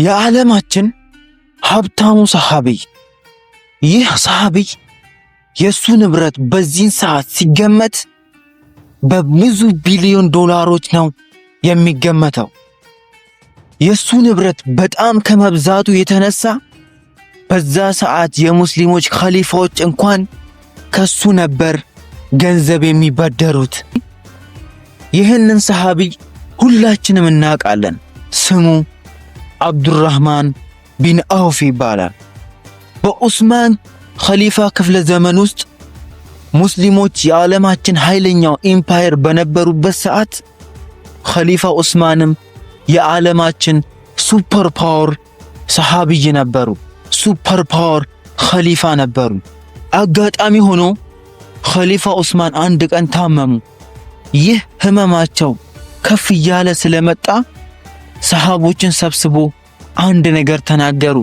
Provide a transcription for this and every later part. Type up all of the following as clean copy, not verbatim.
የዓለማችን ሀብታሙ ሰሃቢ ይህ ሰሃቢ የሱ ንብረት በዚህን ሰዓት ሲገመት በብዙ ቢሊዮን ዶላሮች ነው የሚገመተው። የሱ ንብረት በጣም ከመብዛቱ የተነሳ በዛ ሰዓት የሙስሊሞች ኸሊፋዎች እንኳን ከሱ ነበር ገንዘብ የሚበደሩት። ይህንን ሰሃቢ ሁላችንም እናውቃለን። ስሙ አብዱራህማን ቢን አውፍ ይባላል። በዑስማን ኸሊፋ ክፍለ ዘመን ውስጥ ሙስሊሞች የዓለማችን ኃይለኛው ኢምፓየር በነበሩበት ሰዓት ኸሊፋ ዑስማንም የዓለማችን ሱፐር ፓወር ሰሃቢይ ነበሩ። ሱፐር ፓወር ኸሊፋ ነበሩ። አጋጣሚ ሆኖ ኸሊፋ ዑስማን አንድ ቀን ታመሙ። ይህ ህመማቸው ከፍ እያለ ስለመጣ ሰሃቦችን ሰብስቦ አንድ ነገር ተናገሩ።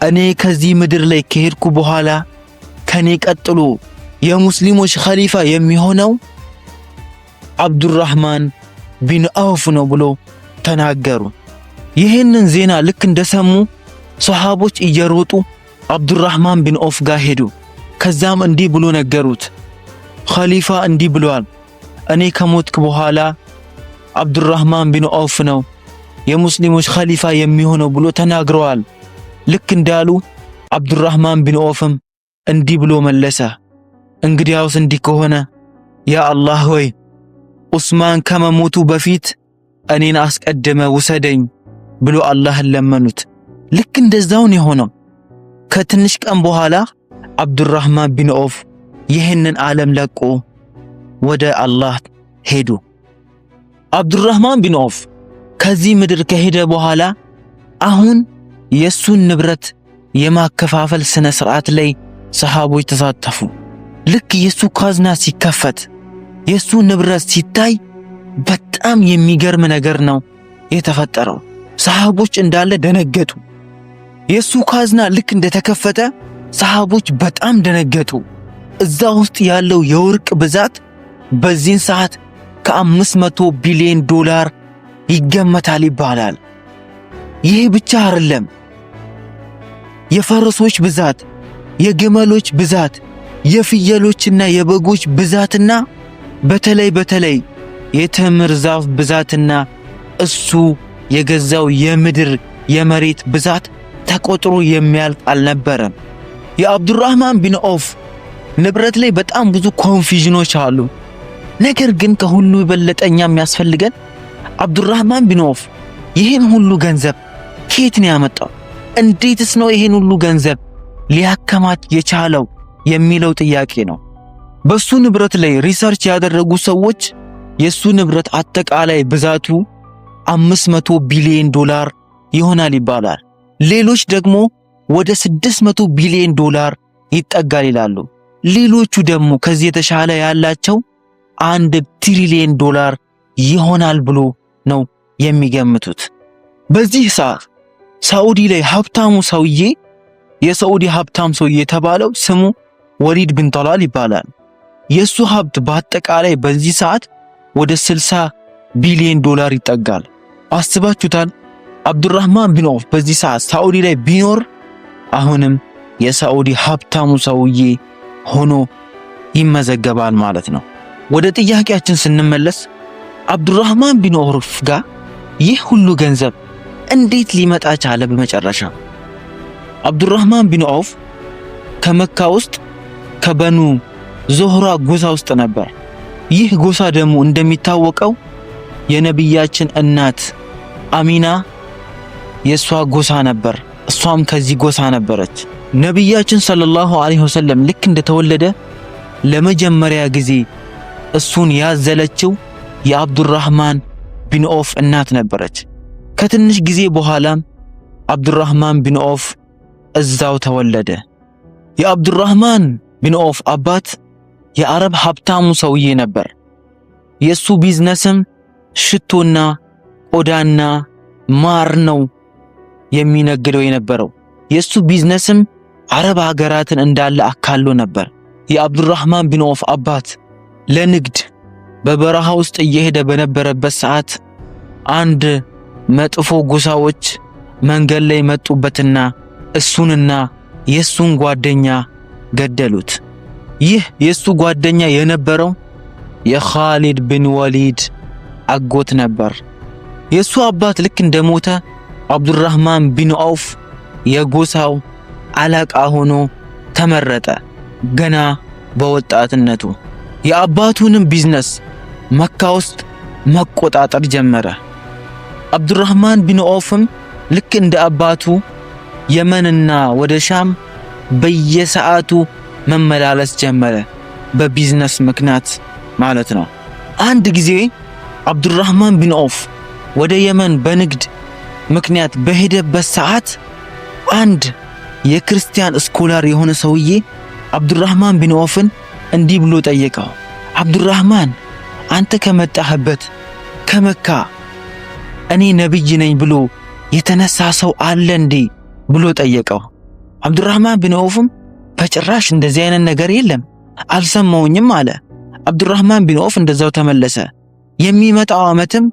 እኔ ከዚህ ምድር ላይ ከሄድኩ በኋላ ከኔ ቀጥሎ የሙስሊሞች ኸሊፋ የሚሆነው አብዱራህማን ቢን አውፍ ነው ብሎ ተናገሩ። ይህንን ዜና ልክ እንደሰሙ ሰሃቦች እየሮጡ አብዱራህማን ቢን አውፍ ጋር ሄዱ። ከዛም እንዲህ ብሎ ነገሩት፣ ኸሊፋ እንዲህ ብሏል፣ እኔ ከሞትክ በኋላ አብዱራህማን ቢን አውፍ ነው የሙስሊሞች ኸሊፋ የሚሆነው ብሎ ተናግረዋል። ልክ እንዳሉ አብዱራህማን ቢን አውፍም እንዲህ ብሎ መለሰ፣ እንግዲያውስ እንዲህ ከሆነ ያ አላህ ሆይ ዑስማን ከመሞቱ በፊት እኔን አስቀድመ ውሰደኝ ብሎ አላህን ለመኑት። ልክ እንደዛውን የሆነው ከትንሽ ቀን በኋላ አብዱራህማን ቢን አውፍ ይህንን ዓለም ለቆ ወደ አላህ ሄዱ። አብዱራህማን ቢን አውፍ ከዚህ ምድር ከሄደ በኋላ አሁን የሱን ንብረት የማከፋፈል ስነ ስርዓት ላይ ሰሃቦች ተሳተፉ። ልክ የሱ ካዝና ሲከፈት የሱ ንብረት ሲታይ በጣም የሚገርም ነገር ነው የተፈጠረው። ሰሃቦች እንዳለ ደነገጡ። የሱ ካዝና ልክ እንደተከፈተ ሰሃቦች በጣም ደነገጡ። እዛ ውስጥ ያለው የወርቅ ብዛት በዚህን ሰዓት ከ500 ቢሊዮን ዶላር ይገመታል ይባላል። ይህ ብቻ አይደለም፣ የፈረሶች ብዛት፣ የግመሎች ብዛት፣ የፍየሎችና የበጎች ብዛትና በተለይ የተምር ዛፍ ብዛትና እሱ የገዛው የምድር የመሬት ብዛት ተቆጥሮ የሚያልቅ አልነበረም። የአብዱራህማን ቢን አውፍ ንብረት ላይ በጣም ብዙ ኮንፊዥኖች አሉ። ነገር ግን ከሁሉ የበለጠኛ የሚያስፈልገን አብዱራህማን ቢን አውፍ ይህን ሁሉ ገንዘብ ከየት ነው ያመጣው? እንዴትስ ነው ይህን ሁሉ ገንዘብ ሊያከማች የቻለው የሚለው ጥያቄ ነው። በሱ ንብረት ላይ ሪሰርች ያደረጉ ሰዎች የሱ ንብረት አጠቃላይ ብዛቱ 500 ቢሊዮን ዶላር ይሆናል ይባላል። ሌሎች ደግሞ ወደ 600 ቢሊዮን ዶላር ይጠጋል ይላሉ። ሌሎቹ ደግሞ ከዚህ የተሻለ ያላቸው 1 ትሪሊዮን ዶላር ይሆናል ብሎ ነው የሚገምቱት። በዚህ ሰዓት ሳዑዲ ላይ ሀብታሙ ሰውዬ የሳዑዲ ሀብታም ሰውዬ የተባለው ስሙ ወሊድ ቢን ጠላል ይባላል። የሱ ሀብት በአጠቃላይ በዚህ ሰዓት ወደ 60 ቢሊዮን ዶላር ይጠጋል። አስባችሁታል? አብዱራህማን ቢን አውፍ በዚህ ሰዓት ሳዑዲ ላይ ቢኖር አሁንም የሳዑዲ ሀብታሙ ሰውዬ ሆኖ ይመዘገባል ማለት ነው። ወደ ጥያቄያችን ስንመለስ አብዱራህማን ቢን አውፍ ጋር ይህ ሁሉ ገንዘብ እንዴት ሊመጣ ቻለ? በመጨረሻ አብዱራህማን ቢን አውፍ ከመካ ውስጥ ከበኑ ዞህራ ጎሳ ውስጥ ነበር። ይህ ጎሳ ደግሞ እንደሚታወቀው የነብያችን እናት አሚና የሷ ጎሳ ነበር። እሷም ከዚህ ጎሳ ነበረች። ነብያችን ሰለላሁ ዐለይሂ ወሰለም ልክ እንደተወለደ ለመጀመሪያ ጊዜ እሱን ያዘለችው የአብዱራህማን ቢን አውፍ እናት ነበረች። ከትንሽ ጊዜ በኋላም አብዱራህማን ቢን አውፍ እዛው ተወለደ። የአብዱራህማን ቢን አውፍ አባት የአረብ ሀብታሙ ሰውዬ ነበር። የሱ ቢዝነስም ሽቶና ቆዳና ማር ነው የሚነግደው የነበረው። የሱ ቢዝነስም አረብ ሀገራትን እንዳለ አካሎ ነበር። የአብዱራህማን ቢን አውፍ አባት ለንግድ በበረሃ ውስጥ እየሄደ በነበረበት ሰዓት አንድ መጥፎ ጎሳዎች መንገድ ላይ መጡበትና እሱንና የሱን ጓደኛ ገደሉት። ይህ የሱ ጓደኛ የነበረው የኻሊድ ብን ወሊድ አጎት ነበር። የሱ አባት ልክ እንደሞተ አብዱራህማን ቢን ዐውፍ የጎሳው አለቃ ሆኖ ተመረጠ። ገና በወጣትነቱ የአባቱንም ቢዝነስ መካ ውስጥ መቆጣጠር ጀመረ። አብዱራህማን ቢን ዐውፍም ልክ እንደ አባቱ የመንና ወደ ሻም በየሰዓቱ መመላለስ ጀመረ፣ በቢዝነስ ምክንያት ማለት ነው። አንድ ጊዜ አብዱራህማን ቢን ዐውፍ ወደ የመን በንግድ ምክንያት በሄደበት ሰዓት አንድ የክርስቲያን ስኮላር የሆነ ሰውዬ አብዱራህማን ቢን ዐውፍን እንዲህ ብሎ ጠየቀው። አብዱራህማን አንተ ከመጣህበት ከመካ እኔ ነብይ ነኝ ብሎ የተነሳ ሰው አለ እንዴ ብሎ ጠየቀው። አብዱራህማን ቢን ዐውፍም በጭራሽ እንደዚህ አይነት ነገር የለም አልሰማውኝም አለ። አብዱራህማን ቢን ዐውፍ እንደዛው ተመለሰ። የሚመጣው ዓመትም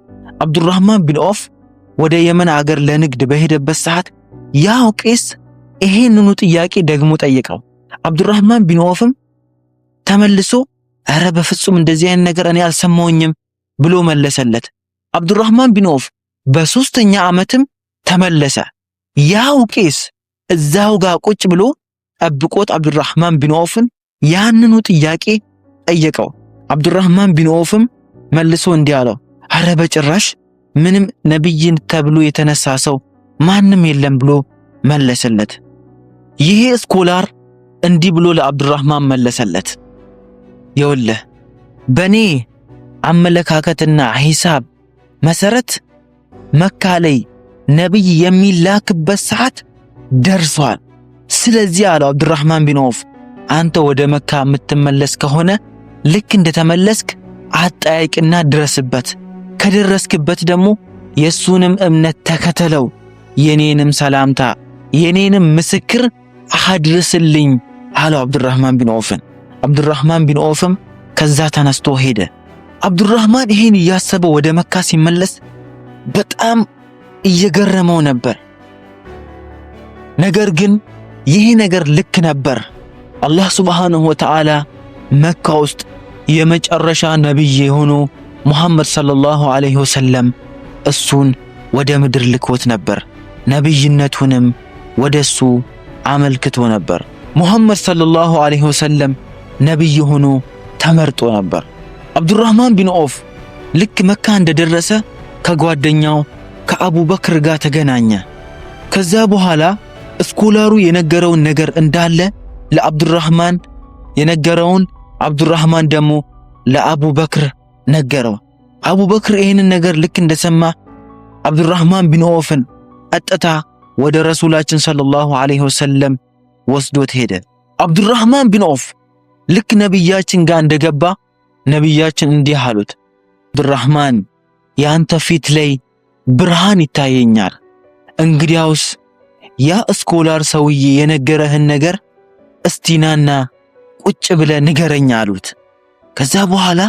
አብዱራህማን ቢን ዐውፍ ወደ የመን አገር ለንግድ በሄደበት ሰዓት ያው ቄስ ይሄንኑ ጥያቄ ደግሞ ጠየቀው። አብዱራህማን ቢን ዐውፍም ተመልሶ ኧረ በፍጹም እንደዚህ አይነት ነገር እኔ አልሰማውኝም ብሎ መለሰለት። አብዱራህማን ቢን ዐውፍ በሶስተኛ ዓመትም ተመለሰ። ያው ቄስ እዛው ጋር ቁጭ ብሎ ጠብቆት አብዱራህማን ቢን ዐውፍን ያንኑ ጥያቄ ጠየቀው። አብዱራህማን ቢን ዐውፍም መልሶ እንዲህ አለው፣ ኧረ በጭራሽ ምንም ነብይን ተብሎ የተነሳ ሰው ማንም የለም ብሎ መለሰለት። ይሄ ስኮላር እንዲህ ብሎ ለአብዱራህማን መለሰለት፣ ይኸውልህ በኔ አመለካከትና ሂሳብ መሰረት መካ ላይ ነብይ የሚላክበት ሰዓት ደርሷል። ስለዚህ አለው አብዱራህማን ቢን ዐውፍ አንተ ወደ መካ የምትመለስ ከሆነ ልክ እንደተመለስክ አጠያይቅና ድረስበት፣ ከደረስክበት ደግሞ የሱንም እምነት ተከተለው፣ የኔንም ሰላምታ የኔንም ምስክር አድርስልኝ አለው አብዱራህማን ቢን ዐውፍን። አብዱራህማን ቢን ዐውፍም ከዛ ተነስቶ ሄደ። አብዱራህማን ይሄን እያሰበ ወደ መካ ሲመለስ በጣም እየገረመው ነበር። ነገር ግን ይህ ነገር ልክ ነበር። አላህ ሱብሓነሁ ወተዓላ መካ ውስጥ የመጨረሻ ነብይ የሆነው ሙሐመድ ሰለላሁ ዐለይሂ ወሰለም እሱን ወደ ምድር ልኮት ነበር። ነብይነቱንም ወደሱ አመልክቶ ነበር። ሙሐመድ ሰለላሁ ዐለይሂ ወሰለም ነብይ ሆኖ ተመርጦ ነበር። አብዱራህማን ቢን ዐውፍ ልክ መካ እንደደረሰ ከጓደኛው ከአቡበክር ጋር ተገናኘ። ከዛ በኋላ ስኮላሩ የነገረውን ነገር እንዳለ ለአብዱራህማን የነገረውን አብዱራህማን ደግሞ ለአቡበክር ነገረው። አቡበክር ይህንን ነገር ልክ እንደሰማ አብዱራህማን ቢን ዐውፍን ቀጥታ ወደ ረሱላችን ሰለላሁ ዐለይሂ ወሰለም ወስዶት ሄደ። አብዱራህማን ቢን ዐውፍ ልክ ነብያችን ጋር እንደገባ ነብያችን እንዲህ አሉት፣ አብዱራህማን ያንተ ፊት ላይ ብርሃን ይታየኛል። እንግዲያውስ ያ ስኮላር ሰውዬ የነገረህን ነገር እስቲናና ቁጭ ብለ ንገረኝ አሉት። ከዛ በኋላ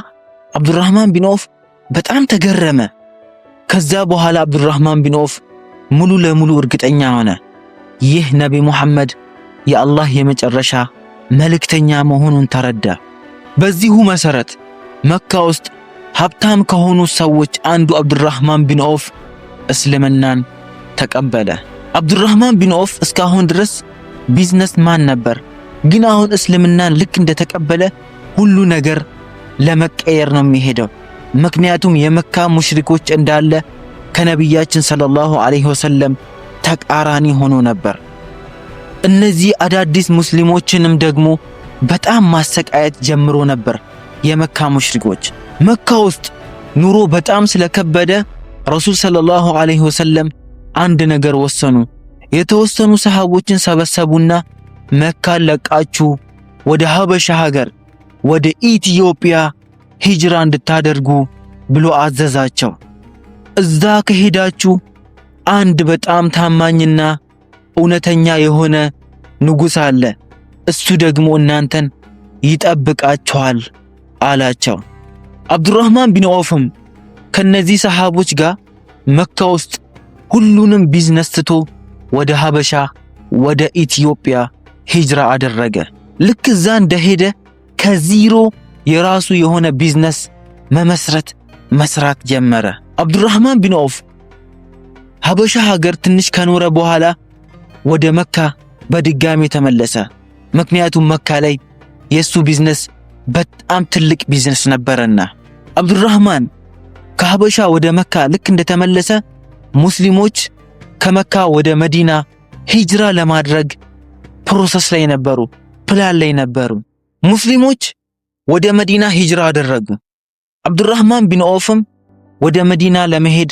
አብዱራህማን ቢን ዐውፍ በጣም ተገረመ። ከዛ በኋላ አብዱራህማን ቢን ዐውፍ ሙሉ ለሙሉ እርግጠኛ ሆነ ይህ ነቢ ሙሐመድ የአላህ የመጨረሻ መልእክተኛ መሆኑን ተረዳ። በዚሁ መሰረት መካ ውስጥ ሀብታም ከሆኑ ሰዎች አንዱ አብዱራህማን ቢን ዐውፍ እስልምናን ተቀበለ። አብዱራህማን ቢን ዐውፍ እስካሁን ድረስ ቢዝነስ ማን ነበር፣ ግን አሁን እስልምናን ልክ እንደተቀበለ ሁሉ ነገር ለመቀየር ነው የሚሄደው። ምክንያቱም የመካ ሙሽሪኮች እንዳለ ከነቢያችን ሰለላሁ ዐለይሂ ወሰለም ተቃራኒ ሆኖ ነበር። እነዚህ አዳዲስ ሙስሊሞችንም ደግሞ በጣም ማሰቃየት ጀምሮ ነበር። የመካ ሙሽሪኮች መካ ውስጥ ኑሮ በጣም ስለከበደ ረሱል ሰለላሁ ዐለይሂ ወሰለም አንድ ነገር ወሰኑ። የተወሰኑ ሰሃቦችን ሰበሰቡና መካን ለቃችሁ ወደ ሀበሻ ሀገር ወደ ኢትዮጵያ ሂጅራ እንድታደርጉ ብሎ አዘዛቸው። እዛ ከሄዳችሁ አንድ በጣም ታማኝና እውነተኛ የሆነ ንጉሥ አለ፣ እሱ ደግሞ እናንተን ይጠብቃችኋል አላቸው። አብዱራህማን ቢን ዐውፍም ከነዚህ ሰሃቦች ጋር መካ ውስጥ ሁሉንም ቢዝነስ ትቶ ወደ ሀበሻ ወደ ኢትዮጵያ ሂጅራ አደረገ። ልክ እዛ እንደሄደ ከዚሮ የራሱ የሆነ ቢዝነስ መስራት ጀመረ። አብዱራህማን ቢን ዐውፍ ሀበሻ ሀገር ትንሽ ከኖረ በኋላ ወደ መካ በድጋሚ ተመለሰ። ምክንያቱም መካ ላይ የሱ ቢዝነስ በጣም ትልቅ ቢዝነስ ነበርና። አብዱራህማን ከሀበሻ ወደ መካ ልክ እንደተመለሰ ሙስሊሞች ከመካ ወደ መዲና ሂጅራ ለማድረግ ፕሮሰስ ላይ ነበሩ፣ ፕላን ላይ ነበሩ። ሙስሊሞች ወደ መዲና ሂጅራ አደረጉ። አብዱራህማን ቢን ዐውፍም ወደ መዲና ለመሄድ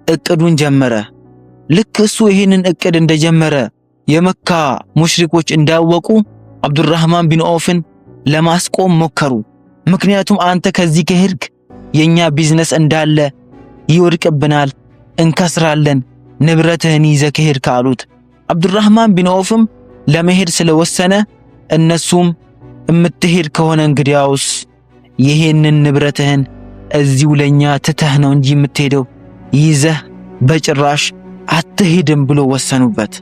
እቅዱን ጀመረ። ልክ እሱ ይህንን እቅድ እንደጀመረ የመካ ሙሽሪኮች እንዳወቁ አብዱራህማን ቢን ዐውፍን ለማስቆም ሞከሩ። ምክንያቱም አንተ ከዚህ ከሄድክ የኛ ቢዝነስ እንዳለ ይወድቅብናል፣ እንከስራለን፣ ንብረትህን ይዘህ ከሄድክ አሉት። አብዱራህማን ቢን ዐውፍም ለመሄድ ስለወሰነ እነሱም እምትሄድ ከሆነ እንግዲያውስ ይሄንን ንብረትህን እዚሁ ለኛ ትተህ ነው እንጂ የምትሄደው ይዘህ በጭራሽ አትሄድም ብሎ ወሰኑበት።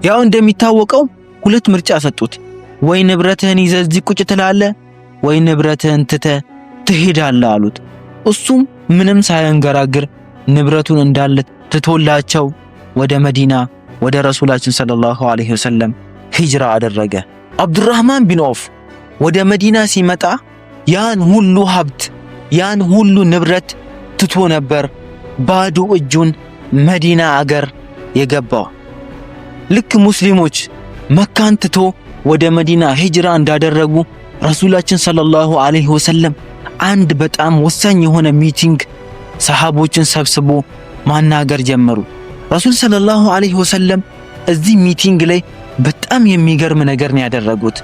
ያው እንደሚታወቀው ሁለት ምርጫ ሰጡት። ወይ ንብረትህን ይዘህ እዚህ ቁጭ ትላለህ፣ ወይ ንብረትህን ትተህ ትሄዳለህ አሉት። እሱም ምንም ሳያንገራግር ንብረቱን እንዳለ ትቶላቸው ወደ መዲና ወደ ረሱላችን ሰለላሁ ዐለይሂ ወሰለም ሂጅራ አደረገ። አብዱራህማን ቢን ዐውፍ ወደ መዲና ሲመጣ ያን ሁሉ ሀብት ያን ሁሉ ንብረት ትቶ ነበር ባዶ እጁን መዲና አገር የገባው። ልክ ሙስሊሞች መካን ትቶ ወደ መዲና ሂጅራ እንዳደረጉ ረሱላችን ሰለላሁ ዐለይሂ ወሰለም አንድ በጣም ወሳኝ የሆነ ሚቲንግ ሰሃቦችን ሰብስቦ ማናገር ጀመሩ። ረሱል ሰለላሁ ዐለይሂ ወሰለም እዚህ ሚቲንግ ላይ በጣም የሚገርም ነገር ነው ያደረጉት።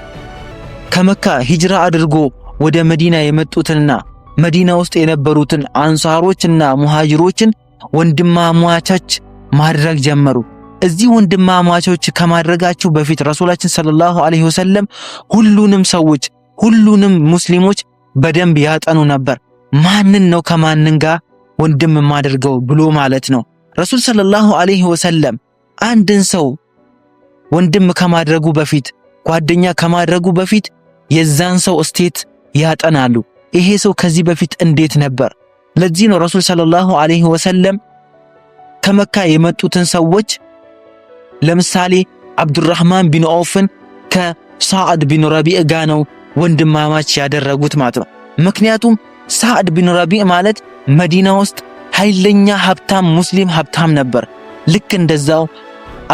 ከመካ ሂጅራ አድርጎ ወደ መዲና የመጡትና መዲና ውስጥ የነበሩትን አንሳሮችና ሙሃጅሮችን ወንድማማቾች ማድረግ ጀመሩ። እዚህ ወንድማማቾች ከማድረጋቸው በፊት ረሱላችን ሰለላሁ ዐለይሂ ወሰለም ሁሉንም ሰዎች ሁሉንም ሙስሊሞች በደንብ ያጠኑ ነበር። ማንን ነው ከማንን ጋር ወንድም ማድርገው ብሎ ማለት ነው። ረሱል ሰለላሁ ዐለይሂ ወሰለም አንድን ሰው ወንድም ከማድረጉ በፊት ጓደኛ ከማድረጉ በፊት የዛን ሰው ስቴት ያጠናሉ። ይሄ ሰው ከዚህ በፊት እንዴት ነበር? ለዚህ ነው ረሱል ሰለላሁ ዐለይሂ ወሰለም ከመካ የመጡትን ሰዎች ለምሳሌ አብዱራህማን ቢን ዐውፍን ከሳዕድ ቢን ረቢዕ ጋር ነው ወንድማማች ያደረጉት ማለት ነው። ምክንያቱም ሳዕድ ቢን ረቢዕ ማለት መዲና ውስጥ ኃይለኛ ሀብታም ሙስሊም ሀብታም ነበር። ልክ እንደዛው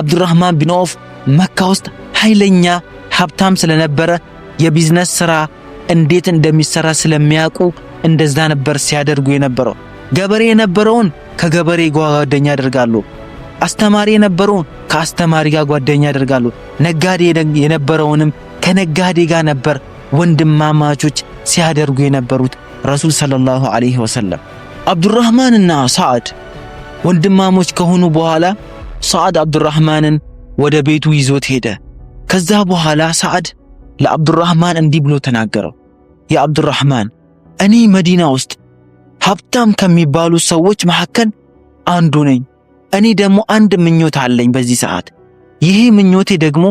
አብዱራህማን ቢን ዐውፍ መካ ውስጥ ኃይለኛ ሀብታም ስለነበረ የቢዝነስ ስራ እንዴት እንደሚሰራ ስለሚያውቁ እንደዛ ነበር ሲያደርጉ የነበረው። ገበሬ የነበረውን ከገበሬ ጓደኛ ያደርጋሉ። አስተማሪ የነበረውን ከአስተማሪ ጋር ጓደኛ ያደርጋሉ። ነጋዴ የነበረውንም ከነጋዴ ጋር ነበር ወንድማማቾች ሲያደርጉ የነበሩት ረሱል ሰለላሁ ዐለይሂ ወሰለም። አብዱራህማንና ሳዕድ ወንድማሞች ከሆኑ በኋላ ሳዕድ አብዱራህማንን ወደ ቤቱ ይዞት ሄደ። ከዛ በኋላ ሳዕድ ለአብዱራህማን እንዲህ ብሎ ተናገረው። ያ አብዱራህማን፣ እኔ መዲና ውስጥ ሀብታም ከሚባሉ ሰዎች መካከል አንዱ ነኝ። እኔ ደግሞ አንድ ምኞት አለኝ በዚህ ሰዓት። ይሄ ምኞቴ ደግሞ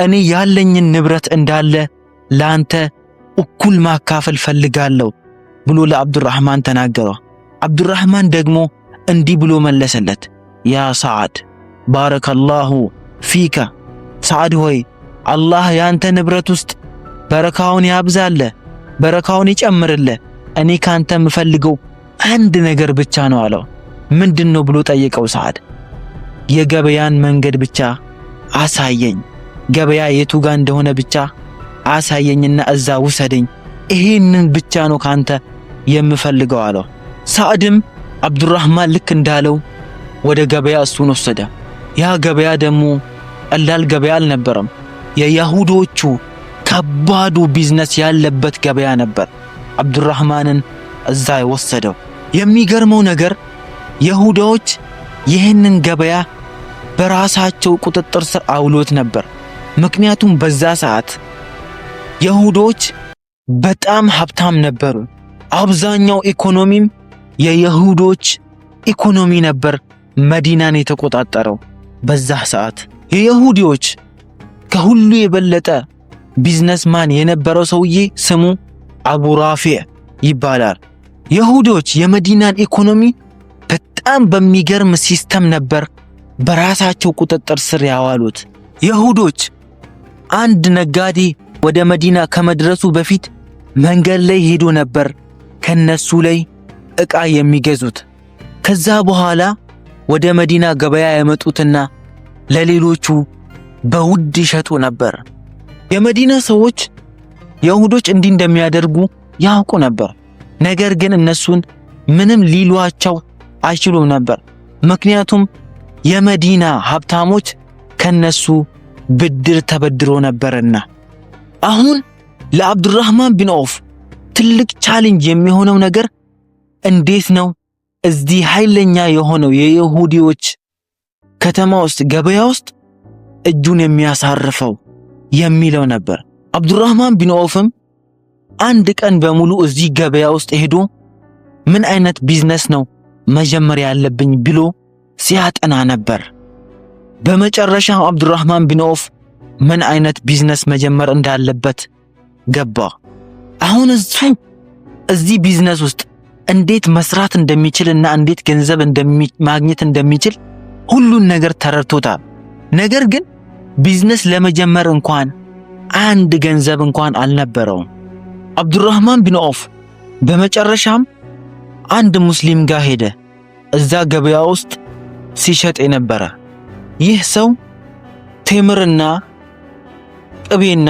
እኔ ያለኝን ንብረት እንዳለ ላንተ እኩል ማካፈል ፈልጋለሁ ብሎ ለአብዱራህማን ተናገረው። አብዱራህማን ደግሞ እንዲህ ብሎ መለሰለት። ያ ሳዕድ ባረከላሁ ፊከ፣ ሳዕድ ሆይ አላህ ያንተ ንብረት ውስጥ በረካውን ያብዛለ፣ በረካውን ይጨምርለ። እኔ ካንተ የምፈልገው አንድ ነገር ብቻ ነው አለው። ምንድነው ብሎ ጠየቀው ሳዕድ። የገበያን መንገድ ብቻ አሳየኝ፣ ገበያ የቱ ጋር እንደሆነ ብቻ አሳየኝና እዛ ውሰደኝ፣ ይሄንን ብቻ ነው ካንተ የምፈልገው አለው። ሳዕድም አብዱራህማን ልክ እንዳለው ወደ ገበያ እሱን ወሰደ። ያ ገበያ ደግሞ ቀላል ገበያ አልነበረም። የይሁዶቹ ከባዱ ቢዝነስ ያለበት ገበያ ነበር። አብዱራህማንን እዛ ወሰደው። የሚገርመው ነገር ይሁዶች ይህንን ገበያ በራሳቸው ቁጥጥር ስር አውሎት ነበር። ምክንያቱም በዛ ሰዓት ይሁዶች በጣም ሀብታም ነበሩ። አብዛኛው ኢኮኖሚም የይሁዶች ኢኮኖሚ ነበር መዲናን የተቆጣጠረው በዛ ሰዓት። የይሁዲዎች ከሁሉ የበለጠ ቢዝነስማን የነበረው ሰውዬ ስሙ አቡ ራፊዕ ይባላል። ይሁዲዎች የመዲናን ኢኮኖሚ በጣም በሚገርም ሲስተም ነበር በራሳቸው ቁጥጥር ስር ያዋሉት። ይሁዶች አንድ ነጋዴ ወደ መዲና ከመድረሱ በፊት መንገድ ላይ ሄዶ ነበር ከነሱ ላይ ዕቃ የሚገዙት። ከዛ በኋላ ወደ መዲና ገበያ ያመጡትና ለሌሎቹ በውድ ይሸጡ ነበር። የመዲና ሰዎች ይሁዶች እንዲህ እንደሚያደርጉ ያውቁ ነበር። ነገር ግን እነሱን ምንም ሊሏቸው አይችሉም ነበር። ምክንያቱም የመዲና ሀብታሞች ከነሱ ብድር ተበድሮ ነበርና። አሁን ለአብዱራህማን ቢን ዐውፍ ትልቅ ቻሌንጅ የሚሆነው ነገር እንዴት ነው እዚህ ኃይለኛ የሆነው የይሁዲዎች ከተማ ውስጥ ገበያ ውስጥ እጁን የሚያሳርፈው የሚለው ነበር። አብዱራህማን ቢን ዐውፍም አንድ ቀን በሙሉ እዚህ ገበያ ውስጥ ሄዶ ምን አይነት ቢዝነስ ነው መጀመሪያ ያለብኝ ብሎ ሲያጠና ነበር። በመጨረሻም አብዱራህማን ቢን ዐውፍ ምን አይነት ቢዝነስ መጀመር እንዳለበት ገባ። አሁን እዚህ ቢዝነስ ውስጥ እንዴት መስራት እንደሚችልና እንዴት ገንዘብ ማግኘት እንደሚችል ሁሉን ነገር ተረድቶታል። ነገር ግን ቢዝነስ ለመጀመር እንኳን አንድ ገንዘብ እንኳን አልነበረውም። አብዱራህማን ቢን ዐውፍ በመጨረሻም አንድ ሙስሊም ጋር ሄደ። እዛ ገበያ ውስጥ ሲሸጥ የነበረ ይህ ሰው ቴምርና ቅቤና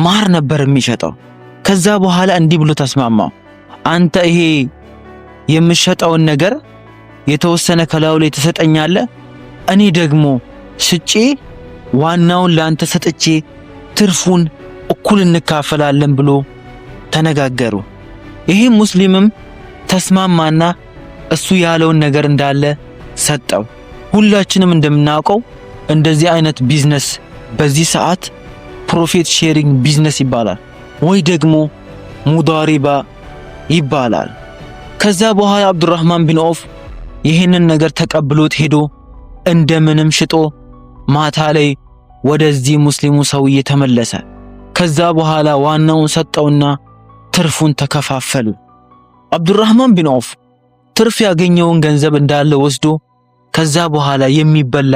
ማር ነበር የሚሸጠው። ከዛ በኋላ እንዲህ ብሎ ተስማማው። አንተ ይሄ የምሸጠውን ነገር የተወሰነ ከላዩ ላይ ተሰጠኛለህ፣ እኔ ደግሞ ሽጬ ዋናውን ላንተ ሰጥቼ ትርፉን እኩል እንካፈላለን ብሎ ተነጋገሩ። ይሄ ሙስሊምም ተስማማና እሱ ያለውን ነገር እንዳለ ሰጠው። ሁላችንም እንደምናውቀው እንደዚህ አይነት ቢዝነስ በዚህ ሰዓት ፕሮፊት ሼሪንግ ቢዝነስ ይባላል ወይ ደግሞ ሙዳሪባ ይባላል። ከዛ በኋላ አብዱራህማን ቢን ዐውፍ ይህንን ነገር ተቀብሎት ሄዶ እንደምንም ሽጦ ማታ ላይ ወደዚህ ሙስሊሙ ሰውዬ ተመለሰ። ከዛ በኋላ ዋናውን ሰጠውና ትርፉን ተከፋፈሉ። አብዱራህማን ቢን ዐውፍ ትርፍ ያገኘውን ገንዘብ እንዳለ ወስዶ ከዛ በኋላ የሚበላ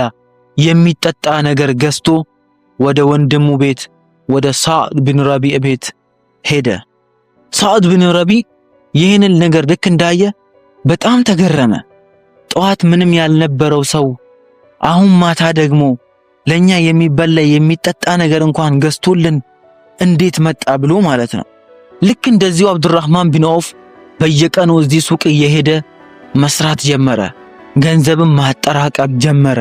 የሚጠጣ ነገር ገዝቶ ወደ ወንድሙ ቤት ወደ ሳዕድ ቢን ረቢዕ ቤት ሄደ። ሳዕድ ቢን ረቢዕ ይህንን ነገር ልክ እንዳየ በጣም ተገረመ። ጠዋት ምንም ያልነበረው ሰው አሁን ማታ ደግሞ ለኛ የሚበላ የሚጠጣ ነገር እንኳን ገዝቶልን እንዴት መጣ ብሎ ማለት ነው። ልክ እንደዚሁ አብዱራህማን ቢን ዐውፍ በየቀኑ እዚህ ሱቅ እየሄደ መስራት ጀመረ። ገንዘብም ማጠራቀም ጀመረ።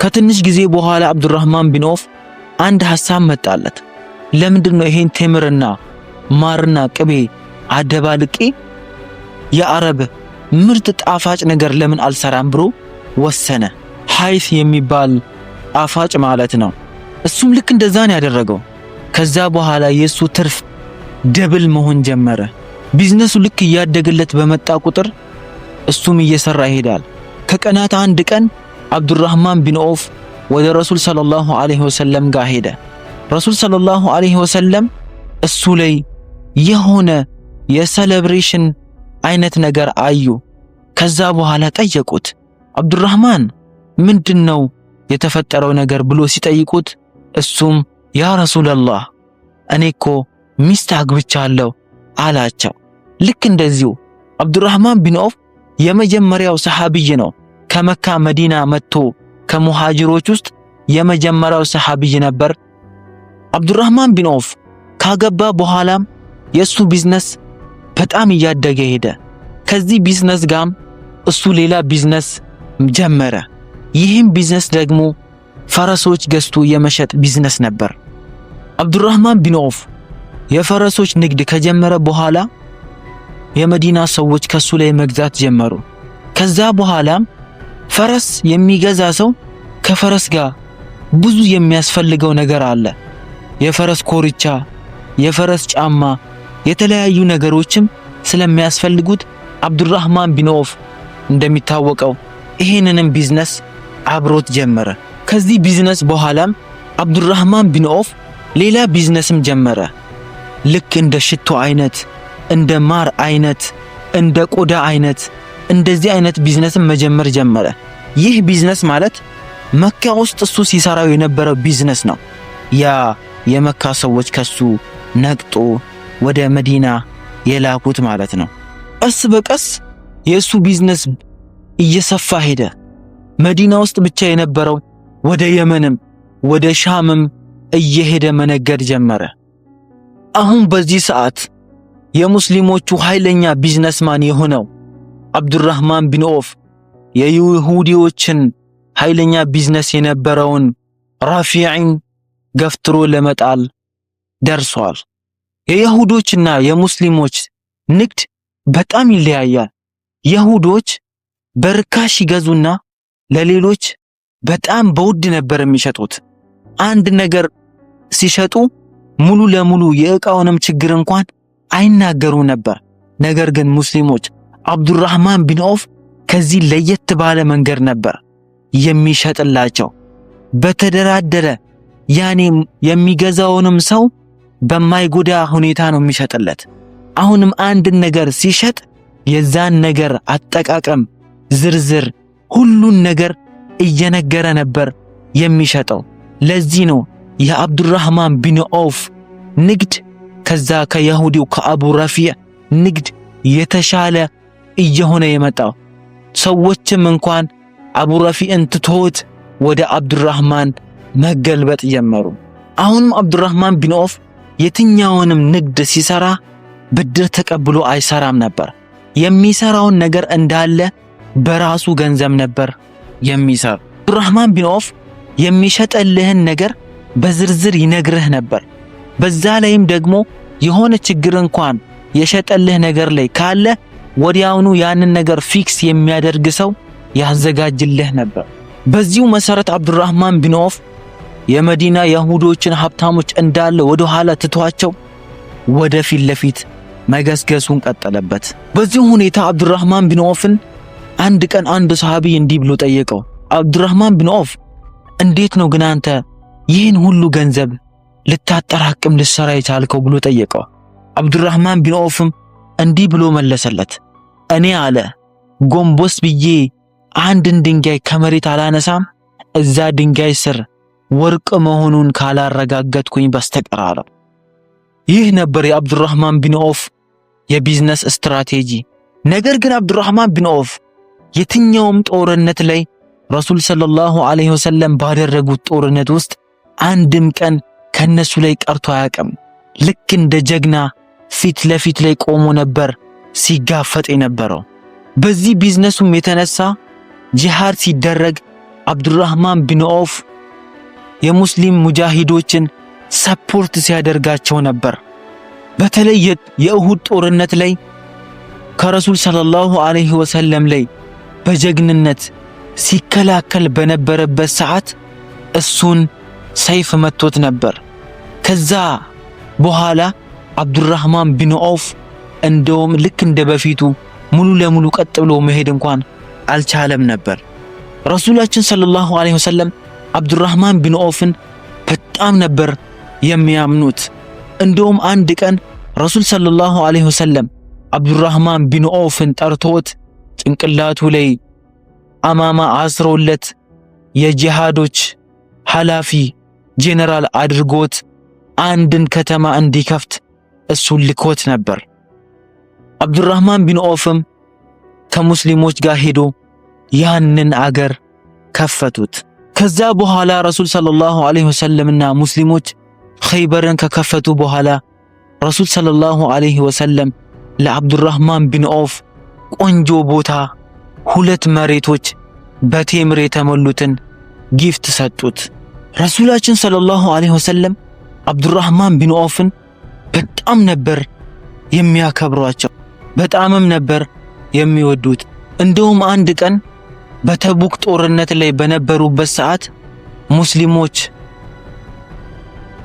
ከትንሽ ጊዜ በኋላ አብዱራህማን ቢን ዐውፍ አንድ ሐሳብ መጣለት። ለምንድነው ይሄን ቴምርና ማርና ቅቤ አደባልቄ የአረብ ምርጥ ጣፋጭ ነገር ለምን አልሰራም ብሎ ወሰነ። ሐይስ የሚባል ጣፋጭ ማለት ነው። እሱም ልክ እንደዛ ነው ያደረገው። ከዛ በኋላ የሱ ትርፍ ደብል መሆን ጀመረ። ቢዝነሱ ልክ እያደገለት በመጣ ቁጥር እሱም እየሰራ ይሄዳል። ከቀናት አንድ ቀን አብዱራህማን ቢን ዐውፍ ወደ ረሱል ሰለላሁ ዐለይሂ ወሰለም ጋር ሄደ። ረሱል ሰለላሁ ዐለይሂ ወሰለም እሱ ላይ የሆነ የሴሌብሬሽን አይነት ነገር አዩ። ከዛ በኋላ ጠየቁት፣ አብዱራህማን ምንድነው የተፈጠረው ነገር ብሎ ሲጠይቁት እሱም ያ ረሱላላህ እኔ እኮ ሚስት አግብቻለሁ አላቸው። ልክ እንደዚሁ አብዱራህማን ቢን ዐውፍ የመጀመሪያው ሰሃቢይ ነው። ከመካ መዲና መጥቶ ከሙሃጅሮች ውስጥ የመጀመሪያው ሰሃቢይ ነበር። አብዱራህማን ቢን ዐውፍ ካገባ በኋላም የሱ ቢዝነስ በጣም እያደገ ሄደ። ከዚህ ቢዝነስ ጋም እሱ ሌላ ቢዝነስ ጀመረ። ይህም ቢዝነስ ደግሞ ፈረሶች ገዝቶ የመሸጥ ቢዝነስ ነበር። አብዱራህማን ቢን ዐውፍ የፈረሶች ንግድ ከጀመረ በኋላ የመዲና ሰዎች ከሱ ላይ መግዛት ጀመሩ። ከዛ በኋላም ፈረስ የሚገዛ ሰው ከፈረስ ጋር ብዙ የሚያስፈልገው ነገር አለ። የፈረስ ኮርቻ፣ የፈረስ ጫማ፣ የተለያዩ ነገሮችም ስለሚያስፈልጉት አብዱራህማን ቢን ዐውፍ እንደሚታወቀው ይህንንም ቢዝነስ አብሮት ጀመረ። ከዚህ ቢዝነስ በኋላም አብዱራህማን ቢን ዐውፍ ሌላ ቢዝነስም ጀመረ። ልክ እንደ ሽቶ አይነት፣ እንደ ማር አይነት፣ እንደ ቆዳ አይነት እንደዚህ አይነት ቢዝነስም መጀመር ጀመረ። ይህ ቢዝነስ ማለት መካ ውስጥ እሱ ሲሰራው የነበረው ቢዝነስ ነው። ያ የመካ ሰዎች ከሱ ነቅጦ ወደ መዲና የላኩት ማለት ነው። ቀስ በቀስ የእሱ ቢዝነስ እየሰፋ ሄደ። መዲና ውስጥ ብቻ የነበረው ወደ የመንም ወደ ሻምም እየሄደ መነገድ ጀመረ። አሁን በዚህ ሰዓት የሙስሊሞቹ ኃይለኛ ቢዝነስማን የሆነው አብዱራህማን ቢን ዐውፍ የይሁዲዎችን ኃይለኛ ቢዝነስ የነበረውን ራፊዕን ገፍትሮ ለመጣል ደርሷል። የይሁዶችና የሙስሊሞች ንግድ በጣም ይለያያል። ይሁዶች በርካሽ ይገዙና ለሌሎች በጣም በውድ ነበር የሚሸጡት። አንድ ነገር ሲሸጡ ሙሉ ለሙሉ የዕቃውንም ችግር እንኳን አይናገሩ ነበር። ነገር ግን ሙስሊሞች አብዱራህማን ቢን ዐውፍ ከዚህ ለየት ባለ መንገድ ነበር የሚሸጥላቸው። በተደራደረ ያኔ የሚገዛውንም ሰው በማይጎዳ ሁኔታ ነው የሚሸጥለት። አሁንም አንድን ነገር ሲሸጥ የዛን ነገር አጠቃቀም ዝርዝር ሁሉን ነገር እየነገረ ነበር የሚሸጠው። ለዚህ ነው የአብዱራህማን ቢን ዐውፍ ንግድ ከዛ ከይሁዲው ከአቡ ረፊዕ ንግድ የተሻለ እየሆነ የመጣው። ሰዎችም እንኳን አቡ ረፊዕን ትተውት ወደ አብዱራህማን መገልበጥ ጀመሩ። አሁንም አብዱራህማን ቢን ዐውፍ የትኛውንም ንግድ ሲሰራ ብድር ተቀብሎ አይሰራም ነበር። የሚሰራውን ነገር እንዳለ በራሱ ገንዘብ ነበር የሚሰራ። አብዱራህማን ቢን ዐውፍ የሚሸጥልህን ነገር በዝርዝር ይነግርህ ነበር። በዛ ላይም ደግሞ የሆነ ችግር እንኳን የሸጠልህ ነገር ላይ ካለ ወዲያውኑ ያንን ነገር ፊክስ የሚያደርግ ሰው ያዘጋጅልህ ነበር። በዚሁ መሰረት አብዱራህማን ቢን ዐውፍ የመዲና ይሁዶችን ሀብታሞች እንዳለ ወደ ኋላ ትቷቸው ወደ ፊት ለፊት መገስገሱን ቀጠለበት። በዚሁ ሁኔታ አብዱራህማን ቢን ዐውፍን አንድ ቀን አንድ ሰሃቢ እንዲህ ብሎ ጠየቀው። አብዱራህማን ቢን ዐውፍ እንዴት ነው ግን አንተ ይህን ሁሉ ገንዘብ ልታጠራቅም ልሰራ የቻልከው ብሎ ጠየቀው። አብዱራህማን ቢን ዐውፍም እንዲህ ብሎ መለሰለት። እኔ አለ ጎንበስ ብዬ አንድን ድንጋይ ከመሬት አላነሳም እዛ ድንጋይ ስር ወርቅ መሆኑን ካላረጋገጥኩኝ በስተቀር አለ። ይህ ነበር የአብዱራህማን ቢን ዐውፍ የቢዝነስ ስትራቴጂ። ነገር ግን አብዱራህማን ቢን ዐውፍ የትኛውም ጦርነት ላይ ረሱል ሰለላሁ ዐለይሂ ወሰለም ባደረጉት ጦርነት ውስጥ አንድም ቀን ከነሱ ላይ ቀርቶ አያውቅም። ልክ እንደ ጀግና ፊት ለፊት ላይ ቆሞ ነበር ሲጋፈጥ የነበረው። በዚህ ቢዝነሱም የተነሳ ጂሃድ ሲደረግ አብዱራህማን ቢን ዐውፍ የሙስሊም ሙጃሂዶችን ሰፖርት ሲያደርጋቸው ነበር። በተለይ የኡሁድ ጦርነት ላይ ከረሱል ሰለላሁ ዐለይሂ ወሰለም ላይ በጀግንነት ሲከላከል በነበረበት ሰዓት እሱን ሰይፍ መቶት ነበር። ከዛ በኋላ አብዱራህማን ቢን ዐውፍ እንደውም ልክ እንደ በፊቱ ሙሉ ለሙሉ ቀጥ ብሎ መሄድ እንኳን አልቻለም ነበር። ረሱላችን ሰለላሁ ዐለይሂ ወሰለም አብዱራህማን ቢን ዐውፍን በጣም ነበር የሚያምኑት። እንደውም አንድ ቀን ረሱል ሰለላሁ ዐለይሂ ወሰለም አብዱራህማን ቢን ዐውፍን ጠርቶት ጭንቅላቱ ላይ አማማ አስሮለት የጂሃዶች ኃላፊ ጄኔራል አድርጎት አንድን ከተማ እንዲከፍት እሱን ልኮት ነበር። አብዱራህማን ቢን ዐውፍም ከሙስሊሞች ጋር ሄዶ ያንን አገር ከፈቱት። ከዛ በኋላ ረሱል ሰለላሁ ዐለይሂ ወሰለምና ሙስሊሞች ኸይበርን ከከፈቱ በኋላ ረሱል ሰለላሁ ዐለይሂ ወሰለም ለአብዱራህማን ቢን ዐውፍ ቆንጆ ቦታ 2 መሬቶች በቴምር የተሞሉትን ጊፍት ሰጡት። ረሱላችን ሰለላሁ ዐለይሂ ወሰለም አብዱራህማን ቢን ዐውፍን በጣም ነበር የሚያከብሯቸው፣ በጣምም ነበር የሚወዱት። እንደውም አንድ ቀን በተቡክ ጦርነት ላይ በነበሩበት ሰዓት ሙስሊሞች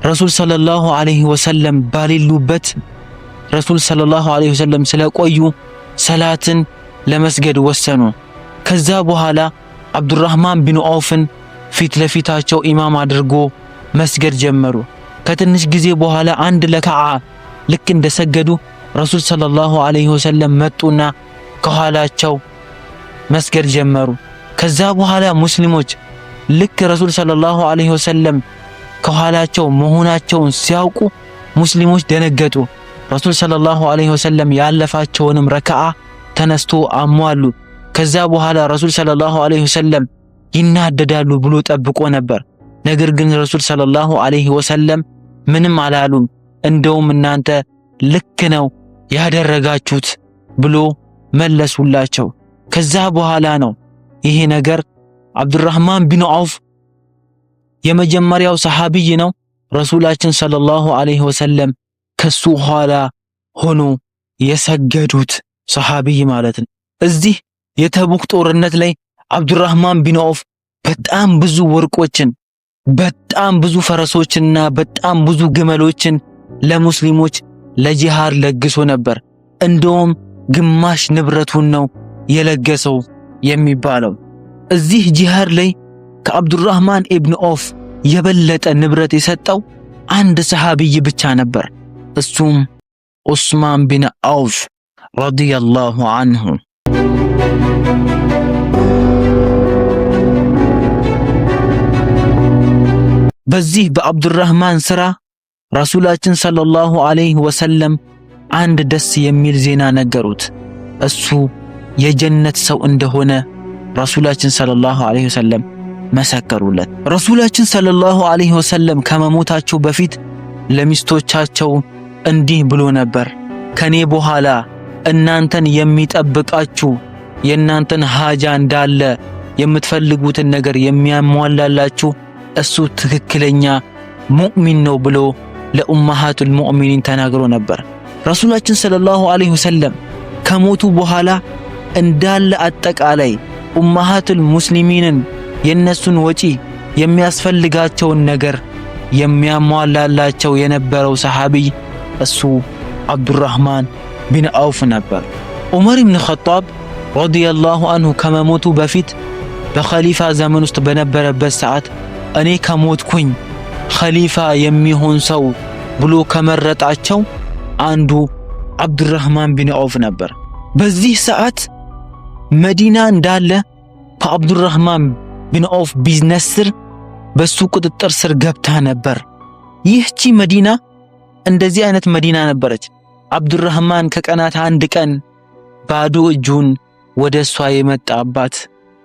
ረሱል ሰለላሁ ዐለይሂ ወሰለም ባሌሉበት ረሱል ሰለላሁ ዐለይሂ ወሰለም ስለቆዩ ሰላትን ለመስገድ ወሰኑ። ከዛ በኋላ አብዱራህማን ቢን ዐውፍን ፊት ለፊታቸው ኢማም አድርጎ መስገድ ጀመሩ። ከትንሽ ጊዜ በኋላ አንድ ለከዓ ልክ እንደሰገዱ ረሱል ሰለላሁ ዐለይሂ ወሰለም መጡና ከኋላቸው መስገድ ጀመሩ። ከዛ በኋላ ሙስሊሞች ልክ ረሱል ሰለላሁ ዐለይሂ ወሰለም ከኋላቸው መሆናቸውን ሲያውቁ ሙስሊሞች ደነገጡ። ረሱል ሰለላሁ ዐለይሂ ወሰለም ያለፋቸውንም ረከዓ ተነስቶ አሟሉ። ከዛ በኋላ ረሱል ሰለላሁ ዐለይሂ ወሰለም ይናደዳሉ ብሎ ጠብቆ ነበር። ነገር ግን ረሱል ሰለላሁ ዐለይሂ ወሰለም ምንም አላሉም። እንደውም እናንተ ልክ ነው ያደረጋችሁት ብሎ መለሱላቸው። ከዛ በኋላ ነው ይሄ ነገር አብዱራህማን ቢን ዐውፍ የመጀመሪያው ሰሃቢይ ነው። ረሱላችን ሰለላሁ ዐለይሂ ወሰለም ከሱ ኋላ ሆኖ የሰገዱት ሰሃቢይ ማለት ነው። እዚህ የተቡክ ጦርነት ላይ አብዱራህማን ቢን ዐውፍ በጣም ብዙ ወርቆችን፣ በጣም ብዙ ፈረሶችንና በጣም ብዙ ግመሎችን ለሙስሊሞች ለጂሃድ ለግሶ ነበር። እንደውም ግማሽ ንብረቱን ነው የለገሰው የሚባለው። እዚህ ጂሃድ ላይ ከአብዱራህማን ኢብኑ ዐውፍ የበለጠ ንብረት የሰጠው አንድ ሰሃቢይ ብቻ ነበር። እሱም ዑስማን ቢን ዐውፍ ረዲየላሁ ዐንሁ። በዚህ በአብዱራህማን ሥራ ረሱላችን ሰለላሁ ዐለይሂ ወሰለም አንድ ደስ የሚል ዜና ነገሩት። እሱ የጀነት ሰው እንደሆነ ረሱላችን ሰለላሁ ዐለይሂ ወሰለም መሰከሩለት። ረሱላችን ሰለላሁ ዐለይሂ ወሰለም ከመሞታቸው በፊት ለሚስቶቻቸው እንዲህ ብሎ ነበር፣ ከኔ በኋላ እናንተን የሚጠብቃችሁ የእናንተን ሃጃ እንዳለ የምትፈልጉትን ነገር የሚያሟላላችሁ እሱ ትክክለኛ ሙእሚን ነው ብሎ ለኡማሃቱል ሙእሚኒን ተናግሮ ነበር። ረሱላችን ሰለላሁ ዐለይሂ ወሰለም ከሞቱ በኋላ እንዳለ አጠቃላይ ኡማሃቱል ሙስሊሚንን የነሱን ወጪ የሚያስፈልጋቸውን ነገር የሚያሟላላቸው የነበረው ሰሃቢይ እሱ አብዱራህማን ቢን ዐውፍ ነበር። ዑመር ኢብኑ ኸጣብ ረዲየላሁ ዐንሁ ከመሞቱ በፊት በኸሊፋ ዘመን ውስጥ በነበረበት ሰዓት እኔ ከሞትኩኝ ኸሊፋ የሚሆን ሰው ብሎ ከመረጣቸው አንዱ አብዱራህማን ቢን ዐውፍ ነበር። በዚህ ሰዓት መዲና እንዳለ ከአብዱራህማን ቢን ዐውፍ ቢዝነስ ስር በሱ ቁጥጥር ስር ገብታ ነበር። ይህቺ መዲና እንደዚህ አይነት መዲና ነበረች። አብዱራህማን ከቀናት አንድ ቀን ባዶ እጁን ወደ እሷ የመጣባት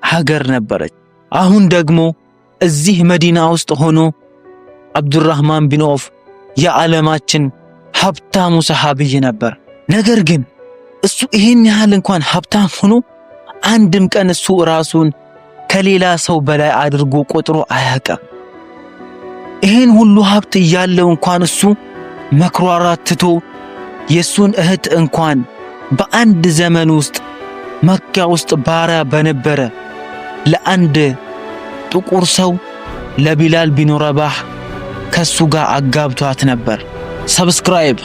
ሀገር ነበረች። አሁን ደግሞ እዚህ መዲና ውስጥ ሆኖ አብዱራህማን ቢን ዐውፍ የዓለማችን ሀብታሙ ሰሃቢይ ነበር። ነገር ግን እሱ ይሄን ያህል እንኳን ሀብታም ሆኖ አንድም ቀን እሱ ራሱን ከሌላ ሰው በላይ አድርጎ ቆጥሮ አያውቅም። ይሄን ሁሉ ሀብት እያለው እንኳን እሱ መክሯራት ትቶ የሱን እህት እንኳን በአንድ ዘመን ውስጥ መካ ውስጥ ባሪያ በነበረ ለአንድ ጥቁር ሰው ለቢላል ቢን ረባህ ከሱ ጋር አጋብቷት ነበር። ሰብስክራይብ